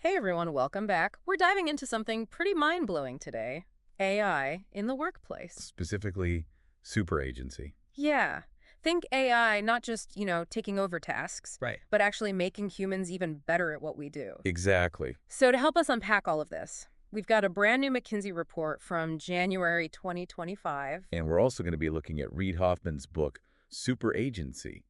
Hey everyone, welcome back. We're diving into something pretty mind-blowing today. AI in the workplace. Specifically super agency. Yeah. Think AI not just, taking over tasks, Right. but actually making humans even better at what we do. Exactly. So to help us unpack all of this, we've got a brand new McKinsey report from January 2025. And we're also going to be looking at Reid Hoffman's book, Super Agency,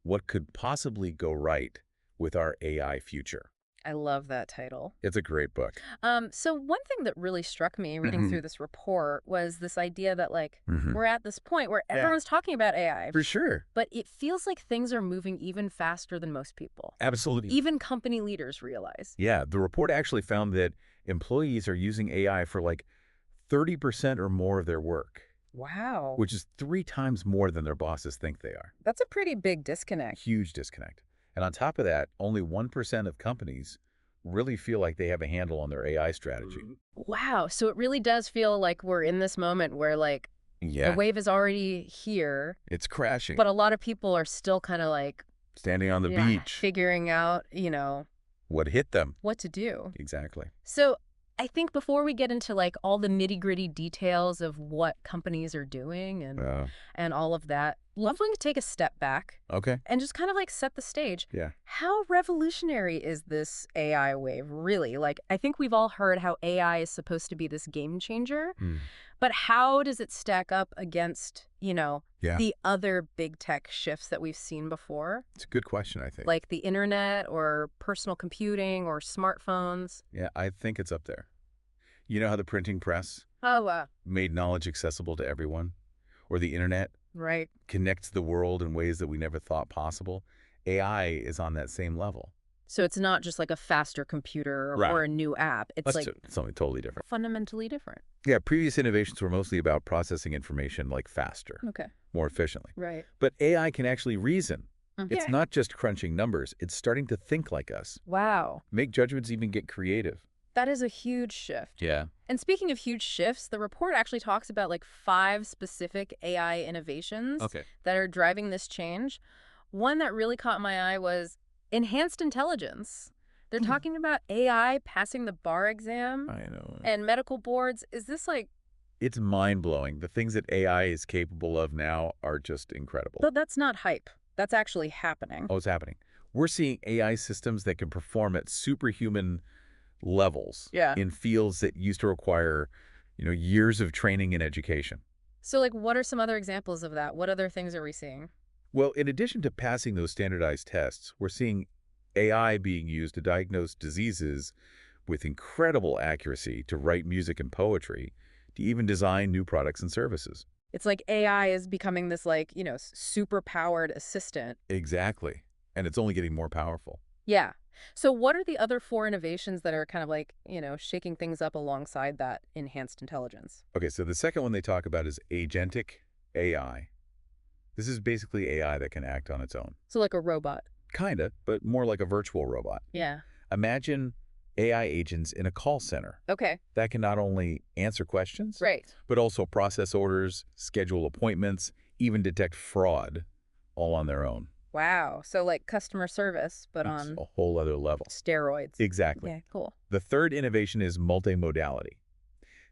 What Could Possibly Go Right with Our AI Future. I love that title. It's a great book. So one thing that really struck me reading through this report was this idea that we're at this point where Yeah. everyone's talking about AI. For sure. But it feels like things are moving even faster than most people. Absolutely. Even company leaders realize. Yeah, the report actually found that employees are using AI for like 30% or more of their work, Wow. which is 3 times more than their bosses think they are. That's a pretty big disconnect. Huge disconnect. And on top of that, only 1% of companies really feel like they have a handle on their AI strategy. Wow. So it really does feel like we're in this moment where the Yeah, wave is already here, it's crashing. but a lot of people are still kind of Standing on the beach. figuring out, What hit them? what to do. Exactly. So I think before we get into all the nitty-gritty details of what companies are doing and all of that, lovely to take a step back Okay. and just kind of set the stage. Yeah. How revolutionary is this AI wave, really? I think we've all heard how AI is supposed to be this game changer, but how does it stack up against, Yeah. the other big tech shifts that we've seen before? It's a good question, I think. Like the internet or personal computing or smartphones? Yeah, I think it's up there. You know how the printing press Oh, made knowledge accessible to everyone? Or the internet right. connects the world in ways that we never thought possible? AI is on that same level. So it's not just a faster computer Right. or a new app. It's Something totally different. fundamentally different. Yeah, previous innovations were mostly about processing information faster, Okay. more efficiently. Right. But AI can actually reason. It's Yeah. not just crunching numbers. It's starting to think like us, Wow. make judgments, even get creative. That is a huge shift. Yeah. And speaking of huge shifts, the report actually talks about 5 specific AI innovations Okay. that are driving this change. One that really caught my eye was enhanced intelligence. They're talking about AI passing the bar exam I know. and medical boards. Is this It's mind-blowing. The things that AI is capable of now are just incredible. But that's not hype. That's actually happening. Oh, it's happening. We're seeing AI systems that can perform at superhuman levels Yeah. in fields that used to require, years of training and education. So what are some other examples of that? What other things are we seeing? Well, in addition to passing those standardized tests, we're seeing AI being used to diagnose diseases with incredible accuracy, to write music and poetry, to even design new products and services. It's like AI is becoming this super powered assistant. Exactly. And it's only getting more powerful. Yeah. So what are the other 4 innovations that are kind of shaking things up alongside that enhanced intelligence? Okay, so the second one they talk about is agentic AI. This is basically AI that can act on its own. So like a robot. Kinda, but more like a virtual robot. Yeah. Imagine AI agents in a call center Okay. that can not only answer questions, Right. but also process orders, schedule appointments, even detect fraud, all on their own. Wow. So customer service, but It's on a whole other level. steroids. Exactly. Yeah, cool. The third innovation is multimodality.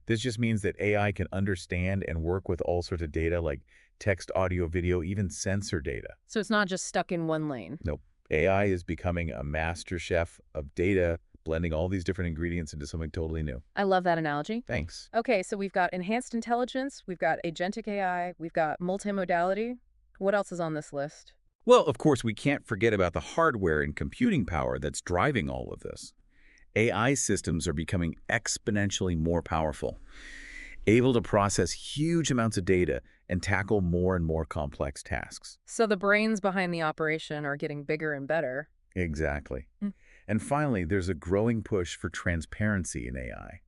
This just means that AI can understand and work with all sorts of data like text, audio, video, even sensor data. So it's not just stuck in one lane. Nope. AI is becoming a master chef of data, blending all these different ingredients into something totally new. I love that analogy. Thanks. Okay, so we've got enhanced intelligence, we've got agentic AI, we've got multimodality. What else is on this list? Well, of course, we can't forget about the hardware and computing power that's driving all of this. AI systems are becoming exponentially more powerful, able to process huge amounts of data and tackle more and more complex tasks. So the brains behind the operation are getting bigger and better. Exactly. And finally, there's a growing push for transparency in AI.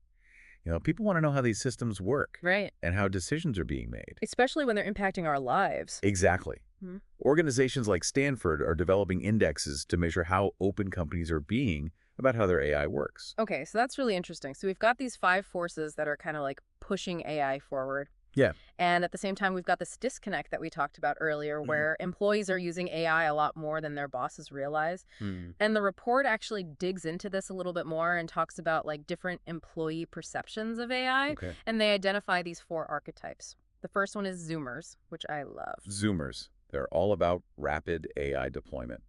People want to know how these systems work Right. and how decisions are being made. Especially when they're impacting our lives. Exactly. Hmm. Organizations like Stanford are developing indexes to measure how open companies are being about how their AI works. Okay, so that's really interesting. So we've got these 5 forces that are kind of pushing AI forward. Yeah. And at the same time, we've got this disconnect that we talked about earlier where employees are using AI a lot more than their bosses realize. Mm. And the report actually digs into this a little bit more and talks about like different employee perceptions of AI. Okay. And they identify these 4 archetypes. The first one is Zoomers, which I love. Zoomers. They're all about rapid AI deployment.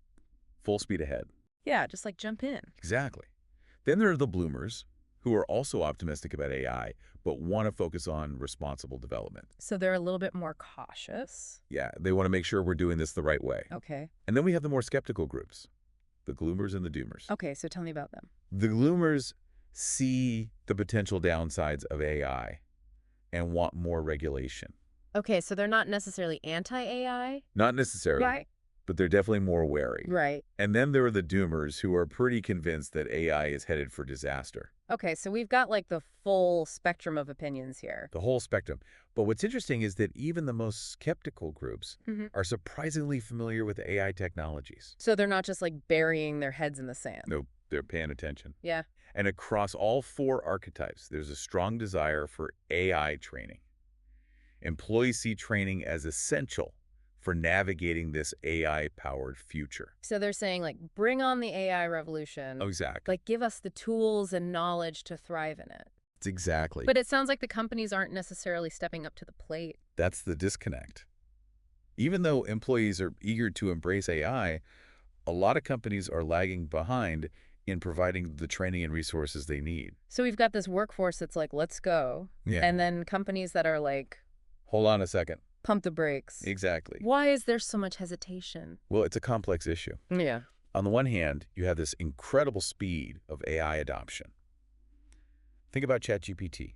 Full speed ahead. Yeah, just like jump in. Exactly. Then there are the bloomers, who are also optimistic about AI, but want to focus on responsible development. So they're a little bit more cautious. Yeah, they want to make sure we're doing this the right way. Okay. And then we have the more skeptical groups, the gloomers and the doomers. Okay, so tell me about them. The gloomers see the potential downsides of AI and want more regulation. Okay, so they're not necessarily anti-AI? Not necessarily, Right. but they're definitely more wary. Right. And then there are the doomers who are pretty convinced that AI is headed for disaster. Okay, so we've got like the full spectrum of opinions here. The whole spectrum. But what's interesting is that even the most skeptical groups Mm-hmm. are surprisingly familiar with AI technologies. So they're not just like burying their heads in the sand. No, they're paying attention. Yeah. And across all 4 archetypes, there's a strong desire for AI training. Employees see training as essential for navigating this AI-powered future. So they're saying like, bring on the AI revolution. Oh, exactly. Like, give us the tools and knowledge to thrive in it. It's exactly. But it sounds like the companies aren't necessarily stepping up to the plate. That's the disconnect. Even though employees are eager to embrace AI, a lot of companies are lagging behind in providing the training and resources they need. So we've got this workforce that's like, let's go. Yeah. And then companies that are like, Hold on a second. pump the brakes. Exactly. Why is there so much hesitation? Well, it's a complex issue. Yeah. On the one hand, you have this incredible speed of AI adoption. Think about ChatGPT.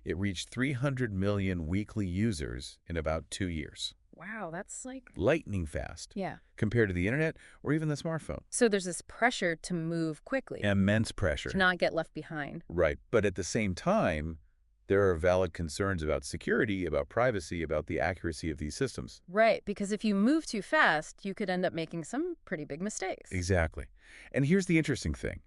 It reached 300 million weekly users in about 2 years. Wow, that's like... Lightning fast. Yeah. Compared to the internet or even the smartphone. So there's this pressure to move quickly. Immense pressure. To not get left behind. Right. But at the same time, there are valid concerns about security, about privacy, about the accuracy of these systems. Right, because if you move too fast, you could end up making some pretty big mistakes. Exactly. And here's the interesting thing.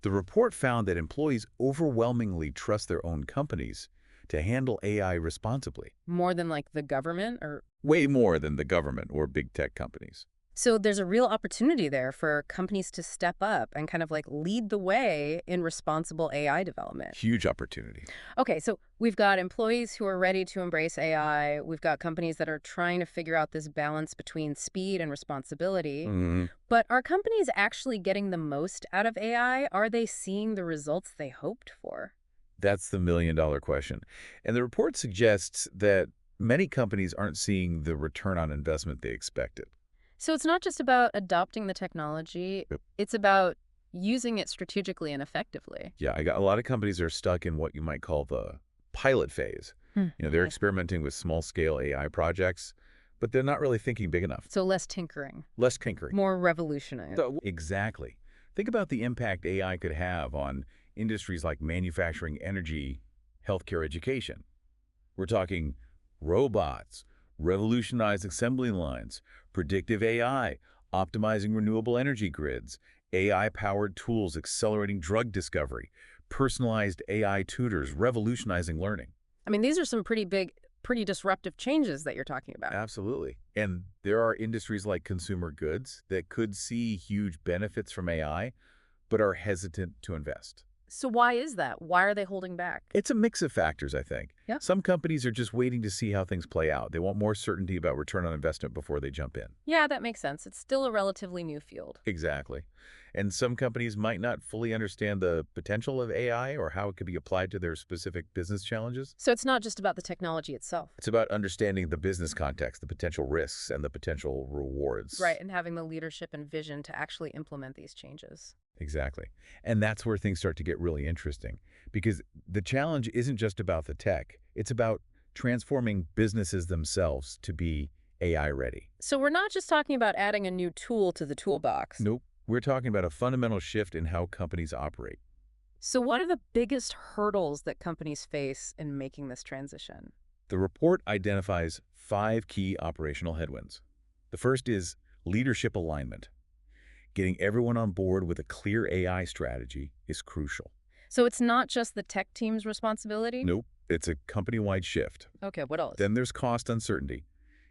The report found that employees overwhelmingly trust their own companies to handle AI responsibly. More than like the government or... Way more than the government or big tech companies. So there's a real opportunity there for companies to step up and kind of like lead the way in responsible AI development. Huge opportunity. Okay, so we've got employees who are ready to embrace AI. We've got companies that are trying to figure out this balance between speed and responsibility. Mm-hmm. But are companies actually getting the most out of AI? Are they seeing the results they hoped for? That's the million-dollar question. And the report suggests that many companies aren't seeing the return on investment they expected. So it's not just about adopting the technology. Yep. It's about using it strategically and effectively. Yeah, a lot of companies are stuck in what you might call the pilot phase. They're experimenting with small-scale AI projects, but they're not really thinking big enough. So less tinkering. Less tinkering. More revolutionary. Exactly. Think about the impact AI could have on industries like manufacturing, energy, healthcare, education. We're talking robots, revolutionized assembly lines, predictive AI, optimizing renewable energy grids, AI-powered tools accelerating drug discovery, personalized AI tutors revolutionizing learning. I mean, these are some pretty big, pretty disruptive changes that you're talking about. Absolutely. And there are industries like consumer goods that could see huge benefits from AI, but are hesitant to invest. So why is that? Why are they holding back? It's a mix of factors, I think. Yeah. Some companies are just waiting to see how things play out. They want more certainty about return on investment before they jump in. Yeah, that makes sense. It's still a relatively new field. Exactly. And some companies might not fully understand the potential of AI or how it could be applied to their specific business challenges. So it's not just about the technology itself. It's about understanding the business context, the potential risks, and the potential rewards. Right, and having the leadership and vision to actually implement these changes. Exactly. And that's where things start to get really interesting, because the challenge isn't just about the tech. It's about transforming businesses themselves to be AI ready. So we're not just talking about adding a new tool to the toolbox. Nope. We're talking about a fundamental shift in how companies operate. So what are the biggest hurdles that companies face in making this transition? The report identifies 5 key operational headwinds. The first is leadership alignment. Getting everyone on board with a clear AI strategy is crucial. So it's not just the tech team's responsibility? Nope. It's a company-wide shift. Okay, what else? Then there's cost uncertainty.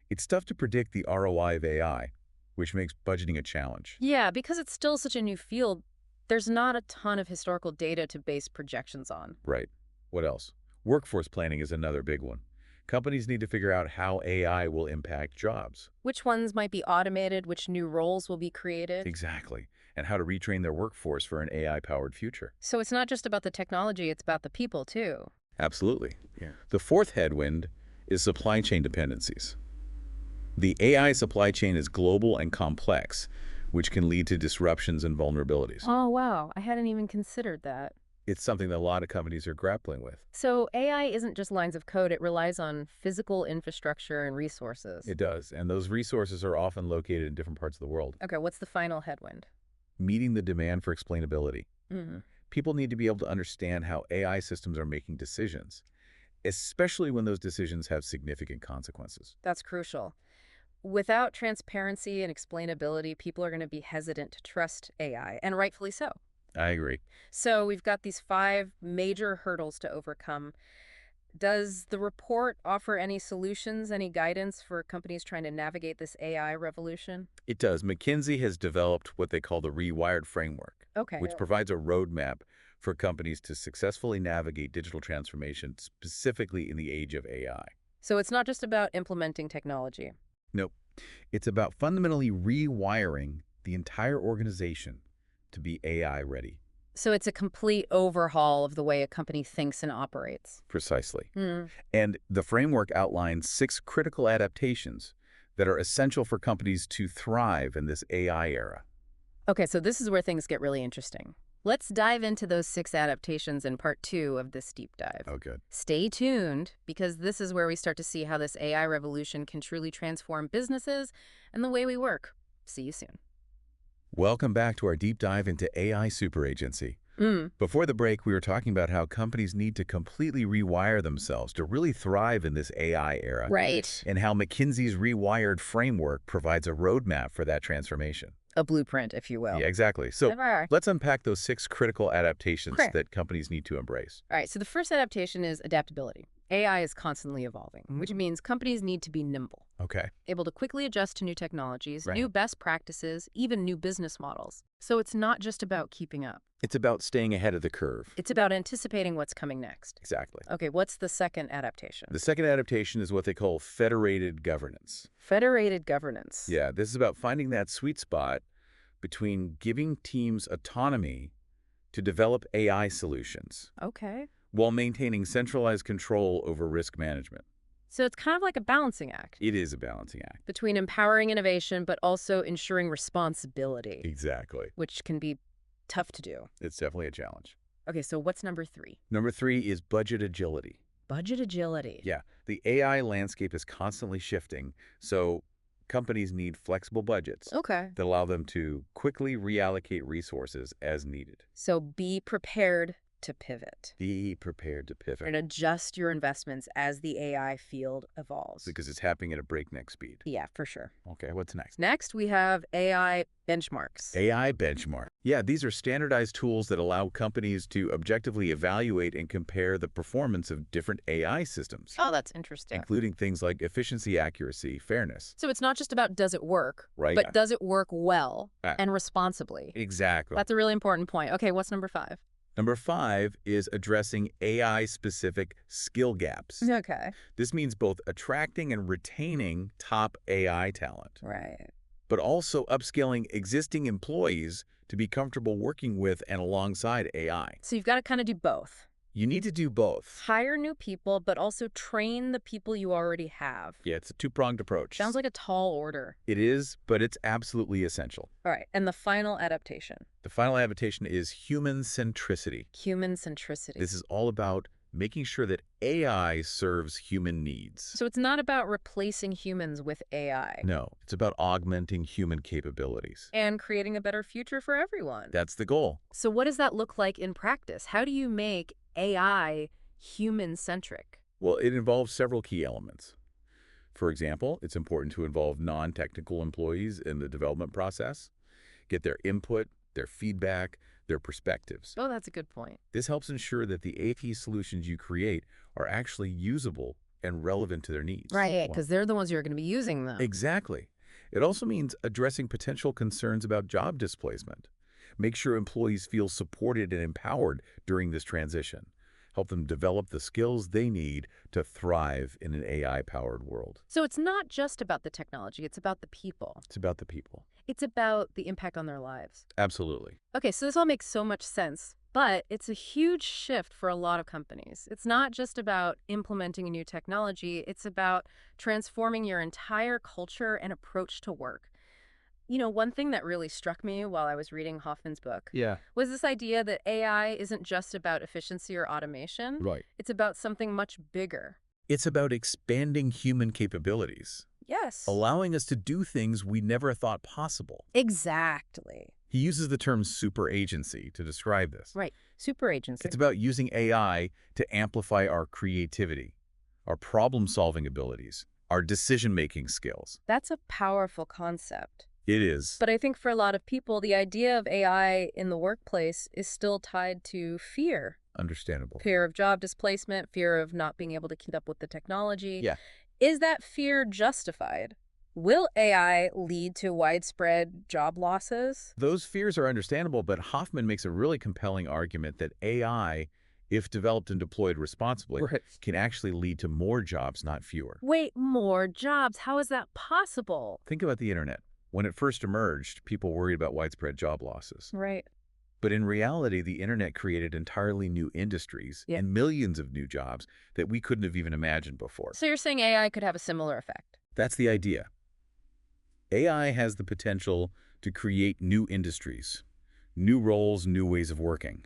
It's tough to predict the ROI of AI, which makes budgeting a challenge. Yeah, because it's still such a new field, there's not a ton of historical data to base projections on. Right. What else? Workforce planning is another big one. Companies need to figure out how AI will impact jobs. Which ones might be automated, which new roles will be created. Exactly. And how to retrain their workforce for an AI-powered future. So it's not just about the technology, it's about the people, too. Absolutely. The fourth headwind is supply chain dependencies. The AI supply chain is global and complex, which can lead to disruptions and vulnerabilities. Oh, wow. I hadn't even considered that. It's something that a lot of companies are grappling with. So AI isn't just lines of code, it relies on physical infrastructure and resources. It does, and those resources are often located in different parts of the world. Okay, what's the final headwind? Meeting the demand for explainability. Mm-hmm. People need to be able to understand how AI systems are making decisions, especially when those decisions have significant consequences. That's crucial. Without transparency and explainability, people are going to be hesitant to trust AI, and rightfully so. I agree. So we've got these 5 major hurdles to overcome. Does the report offer any solutions, any guidance for companies trying to navigate this AI revolution? It does. McKinsey has developed what they call the Rewired Framework, Okay. which provides a roadmap for companies to successfully navigate digital transformation, specifically in the age of AI. So it's not just about implementing technology. Nope. It's about fundamentally rewiring the entire organization to be AI ready. So it's a complete overhaul of the way a company thinks and operates. Precisely. Hmm. And the framework outlines 6 critical adaptations that are essential for companies to thrive in this AI era. Okay, so this is where things get really interesting. Let's dive into those 6 adaptations in part 2 of this deep dive. Oh, good. Stay tuned, because this is where we start to see how this AI revolution can truly transform businesses and the way we work. See you soon. Welcome back to our deep dive into AI superagency. Before the break, we were talking about how companies need to completely rewire themselves to really thrive in this AI era. Right. And how McKinsey's Rewired Framework provides a roadmap for that transformation. A blueprint, if you will. Yeah, exactly. So All let's unpack those 6 critical adaptations Okay. that companies need to embrace. right, so the first adaptation is adaptability. AI is constantly evolving, which means companies need to be nimble, Okay. able to quickly adjust to new technologies, Right. new best practices, even new business models. So it's not just about keeping up. It's about staying ahead of the curve. It's about anticipating what's coming next. Exactly. Okay, what's the second adaptation? The second adaptation is what they call federated governance. Federated governance. Yeah, this is about finding that sweet spot between giving teams autonomy to develop AI solutions Okay. while maintaining centralized control over risk management. So it's kind of like a balancing act It is a balancing act. between empowering innovation but also ensuring responsibility, Exactly. which can be tough to do. It's definitely a challenge. Okay, so what's number 3? Number 3 is budget agility. Budget agility. Yeah, the AI landscape is constantly shifting, so companies need flexible budgets Okay. that allow them to quickly reallocate resources as needed. So be prepared to pivot Be prepared to pivot and adjust your investments as the AI field evolves. because it's happening at a breakneck speed. Yeah, for sure. Okay, what's next? Next, we have AI benchmarks. AI benchmark. Yeah, these are standardized tools that allow companies to objectively evaluate and compare the performance of different AI systems, Oh, that's interesting. including things like efficiency, accuracy, fairness. So it's not just about does it work, Right. but does it work well Ah. and responsibly? Exactly. That's a really important point. Okay, what's number 5? Number 5 is addressing AI-specific skill gaps. Okay. This means both attracting and retaining top AI talent, Right. but also upskilling existing employees to be comfortable working with and alongside AI. So you've got to kind of do both. You need to do both. Hire new people, but also train the people you already have. Yeah, it's a two-pronged approach. Sounds like a tall order. It is, but it's absolutely essential. All right, and the final adaptation, The final adaptation is human centricity. human centricity. This is all about making sure that AI serves human needs. So it's not about replacing humans with AI. No, it's about augmenting human capabilities. And creating a better future for everyone. That's the goal. So what does that look like in practice? How do you make AI human-centric? Well, it involves several key elements. For example, it's important to involve non-technical employees in the development process, get their input, their feedback, their perspectives. Oh, that's a good point. This helps ensure that the AP solutions you create are actually usable and relevant to their needs. Right, because they're the ones who are going to be using them. Exactly. It also means addressing potential concerns about job displacement. Make sure employees feel supported and empowered during this transition. Help them develop the skills they need to thrive in an AI-powered world. So it's not just about the technology, it's about the people. It's about the people. It's about the impact on their lives. Absolutely. Okay, so this all makes so much sense, but it's a huge shift for a lot of companies. It's not just about implementing a new technology, it's about transforming your entire culture and approach to work. You know, one thing that really struck me while I was reading Hoffman's book was this idea that AI isn't just about efficiency or automation. Right. It's about something much bigger. It's about expanding human capabilities, Yes. allowing us to do things we never thought possible. Exactly. He uses the term super agency to describe this. Right. Super agency. It's about using AI to amplify our creativity, our problem-solving abilities, our decision-making skills. That's a powerful concept. It is. But I think for a lot of people, the idea of AI in the workplace is still tied to fear. Understandable. Fear of job displacement, fear of not being able to keep up with the technology. Yeah. Is that fear justified? Will AI lead to widespread job losses? Those fears are understandable, but Hoffman makes a really compelling argument that AI, if developed and deployed responsibly, can actually lead to more jobs, not fewer. Wait, more jobs? How is that possible? Think about the internet. When it first emerged, people worried about widespread job losses. Right. But in reality, the internet created entirely new industries and millions of new jobs that we couldn't have even imagined before. So you're saying AI could have a similar effect? That's the idea. AI has the potential to create new industries, new roles, new ways of working.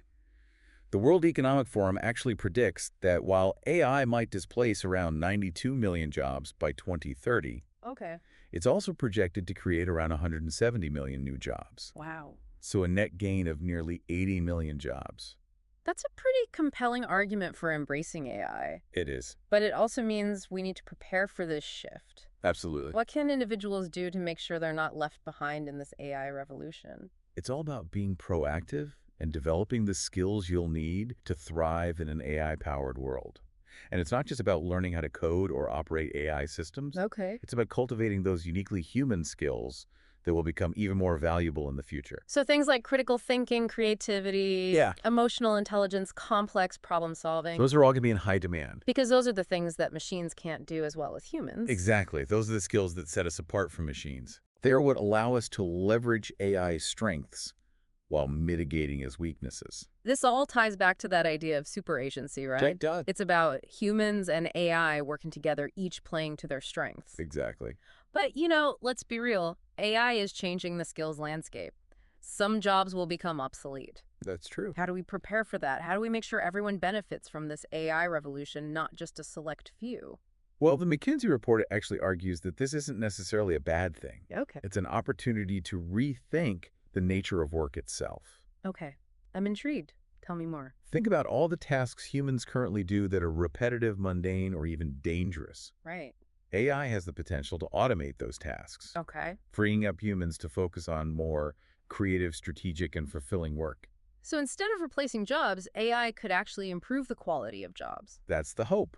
The World Economic Forum actually predicts that while AI might displace around 92 million jobs by 2030, Okay. it's also projected to create around 170 million new jobs. Wow. So a net gain of nearly 80 million jobs. That's a pretty compelling argument for embracing AI. It is. But it also means we need to prepare for this shift. Absolutely. What can individuals do to make sure they're not left behind in this AI revolution? It's all about being proactive and developing the skills you'll need to thrive in an AI-powered world. And it's not just about learning how to code or operate AI systems. Okay. It's about cultivating those uniquely human skills that will become even more valuable in the future. So things like critical thinking, creativity, emotional intelligence, complex problem solving. Those are all going to be in high demand. Because those are the things that machines can't do as well as humans. Exactly. Those are the skills that set us apart from machines. They are what allow us to leverage AI's strengths while mitigating its weaknesses. This all ties back to that idea of super agency, right? It does. It's about humans and AI working together, each playing to their strengths. Exactly. But, you know, let's be real. AI is changing the skills landscape. Some jobs will become obsolete. That's true. How do we prepare for that? How do we make sure everyone benefits from this AI revolution, not just a select few? Well, the McKinsey report actually argues that this isn't necessarily a bad thing. Okay. It's an opportunity to rethink the nature of work itself. Okay. I'm intrigued. Tell me more. Think about all the tasks humans currently do that are repetitive, mundane, or even dangerous. Right. AI has the potential to automate those tasks, Okay. freeing up humans to focus on more creative, strategic, and fulfilling work. So instead of replacing jobs, AI could actually improve the quality of jobs. That's the hope.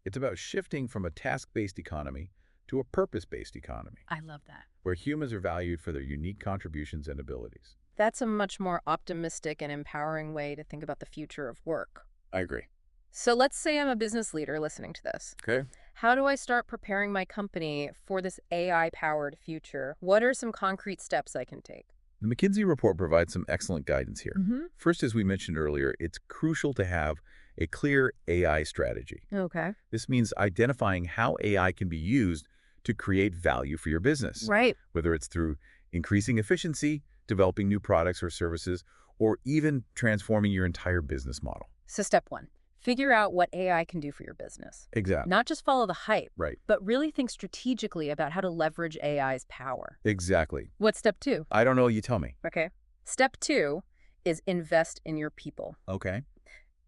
It's about shifting from a task-based economy to a purpose-based economy, I love that. where humans are valued for their unique contributions and abilities. That's a much more optimistic and empowering way to think about the future of work. I agree. So let's say I'm a business leader listening to this. Okay. How do I start preparing my company for this AI-powered future? What are some concrete steps I can take? The McKinsey report provides some excellent guidance here. Mm-hmm. First, as we mentioned earlier, it's crucial to have a clear AI strategy. Okay. This means identifying how AI can be used to create value for your business, Right. whether it's through increasing efficiency, developing new products or services, or even transforming your entire business model. So step one, figure out what AI can do for your business. Exactly. Not just follow the hype, Right. but really think strategically about how to leverage AI's power. Exactly. What's step two? I don't know. You tell me. Okay. Step two is invest in your people. Okay.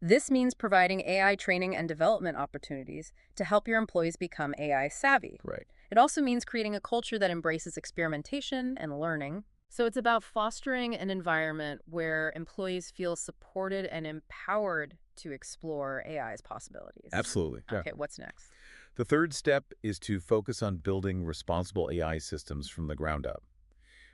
This means providing AI training and development opportunities to help your employees become AI savvy. Right. It also means creating a culture that embraces experimentation and learning, So it's about fostering an environment where employees feel supported and empowered to explore AI's possibilities. Absolutely. Yeah. Okay, what's next? The third step is to focus on building responsible AI systems from the ground up.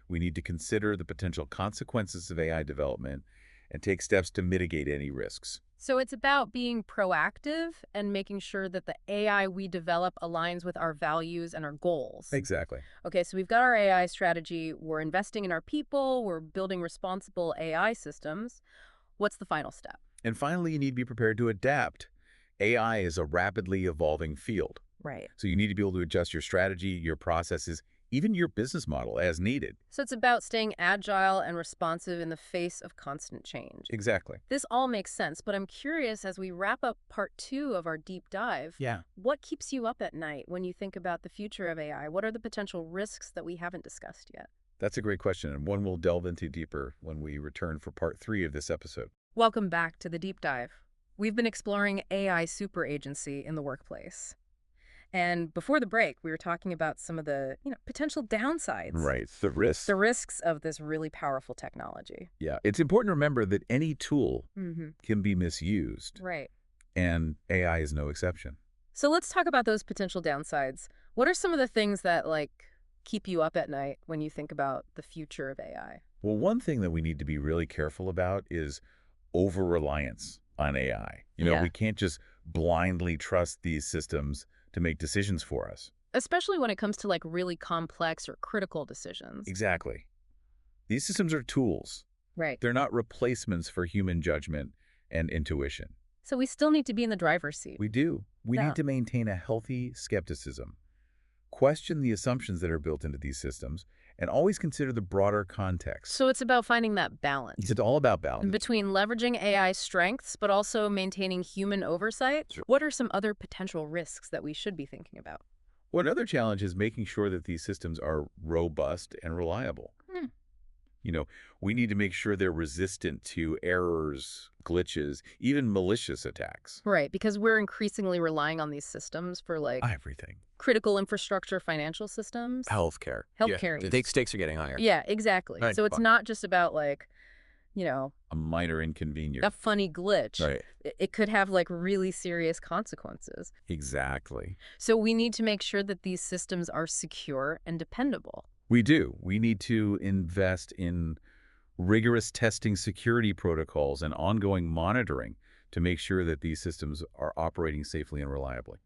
We need to consider the potential consequences of AI development and take steps to mitigate any risks. So it's about being proactive and making sure that the AI we develop aligns with our values and our goals. Exactly. Okay, so we've got our AI strategy. We're investing in our people. We're building responsible AI systems. What's the final step? And finally, you need to be prepared to adapt. AI is a rapidly evolving field, Right. so you need to be able to adjust your strategy, your processes, even your business model as needed. So it's about staying agile and responsive in the face of constant change. Exactly. This all makes sense, but I'm curious as we wrap up part 2 of our deep dive, Yeah. what keeps you up at night when you think about the future of AI? What are the potential risks that we haven't discussed yet? That's a great question, and one we'll delve into deeper when we return for part 3 of this episode. Welcome back to the deep dive. We've been exploring AI super agency in the workplace. And before the break, we were talking about some of the, potential downsides. Right. The risks. The risks of this really powerful technology. Yeah. It's important to remember that any tool Mm-hmm. can be misused, Right. and AI is no exception. So let's talk about those potential downsides. What are some of the things that, keep you up at night when you think about the future of AI? Well, one thing that we need to be really careful about is over-reliance on AI. Yeah. We can't just blindly trust these systems to make decisions for us. Especially when it comes to, really complex or critical decisions. Exactly. These systems are tools. Right. They're not replacements for human judgment and intuition. So we still need to be in the driver's seat. We do. We Yeah. need to maintain a healthy skepticism. Question the assumptions that are built into these systems, and always consider the broader context. So it's about finding that balance It's all about balance. between leveraging AI strengths, but also maintaining human oversight. Sure. What are some other potential risks that we should be thinking about? One other challenge is making sure that these systems are robust and reliable. Hmm. We need to make sure they're resistant to errors, glitches, even malicious attacks. Right, because we're increasingly relying on these systems for Everything. critical infrastructure, financial systems. Healthcare. Healthcare. The stakes are getting higher. Yeah, exactly. Right. So it's not just about A minor inconvenience. a funny glitch. Right. It could have really serious consequences. Exactly. So we need to make sure that these systems are secure and dependable. We do. We need to invest in rigorous testing security protocols and ongoing monitoring to make sure that these systems are operating safely and reliably.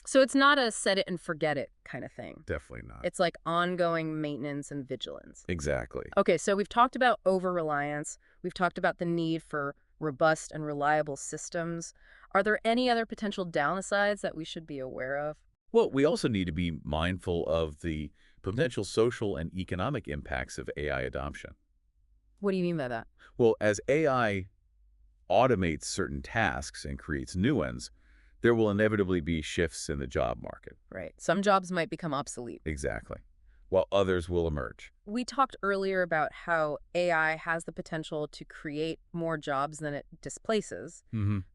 So it's not a set it and forget it kind of thing. Definitely not. It's ongoing maintenance and vigilance. Exactly. Okay, so we've talked about over-reliance. We've talked about the need for robust and reliable systems. Are there any other potential downsides that we should be aware of? Well, we also need to be mindful of the potential social and economic impacts of AI adoption. What do you mean by that? Well, as AI automates certain tasks and creates new ones, there will inevitably be shifts in the job market. Right. Some jobs might become obsolete. Exactly. While others will emerge. We talked earlier about how AI has the potential to create more jobs than it displaces,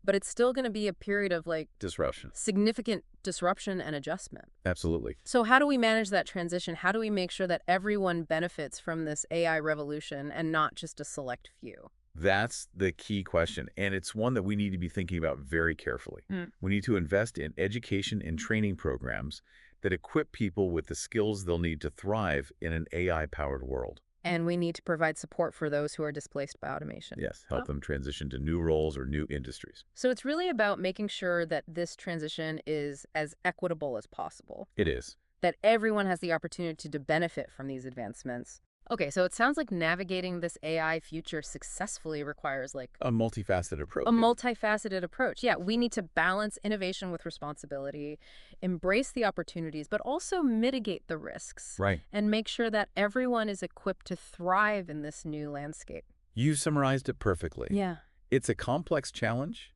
but it's still going to be a period of Disruption. significant disruption and adjustment. Absolutely. So how do we manage that transition? How do we make sure that everyone benefits from this AI revolution and not just a select few? That's the key question, and it's one that we need to be thinking about very carefully. We need to invest in education and training programs that equip people with the skills they'll need to thrive in an AI-powered world. And we need to provide support for those who are displaced by automation. Yes, help them transition to new roles or new industries. So it's really about making sure that this transition is as equitable as possible, It is. that everyone has the opportunity to benefit from these advancements. Okay, so it sounds like navigating this AI future successfully requires A multifaceted approach. a multifaceted approach. Yeah, we need to balance innovation with responsibility, embrace the opportunities, but also mitigate the risks. Right. And make sure that everyone is equipped to thrive in this new landscape. You summarized it perfectly. Yeah. It's a complex challenge,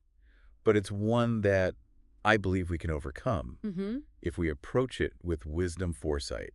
but it's one that I believe we can overcome if we approach it with wisdom, foresight,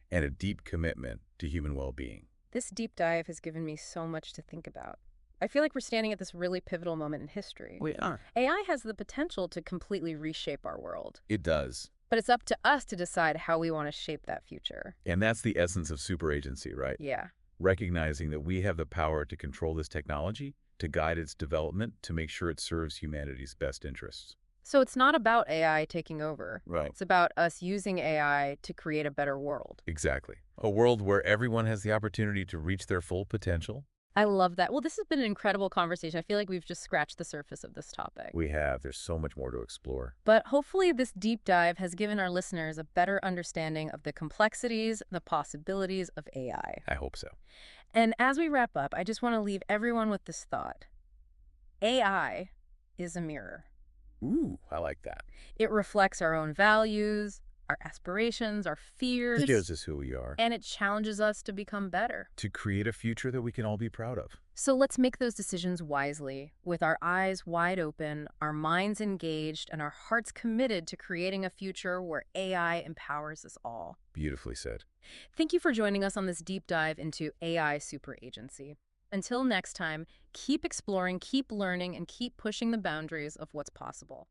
and a deep commitment to human well-being. This deep dive has given me so much to think about. I feel like we're standing at this really pivotal moment in history. We are. AI has the potential to completely reshape our world, It does. but it's up to us to decide how we want to shape that future. And that's the essence of super agency, right? Yeah. recognizing that we have the power to control this technology, to guide its development, to make sure it serves humanity's best interests. So it's not about AI taking over. Right. It's about us using AI to create a better world. Exactly. A world where everyone has the opportunity to reach their full potential. I love that. Well, this has been an incredible conversation. I feel like we've just scratched the surface of this topic. There's so much more to explore. But hopefully this deep dive has given our listeners a better understanding of the complexities, the possibilities of AI. I hope so. And as we wrap up, I just want to leave everyone with this thought. AI is a mirror. Ooh, I like that. It reflects our own values, our aspirations, our fears. It shows us who we are. And it challenges us to become better. To create a future that we can all be proud of. So let's make those decisions wisely, with our eyes wide open, our minds engaged, and our hearts committed to creating a future where AI empowers us all. Beautifully said. Thank you for joining us on this deep dive into AI superagency. Until next time, keep exploring, keep learning, and keep pushing the boundaries of what's possible.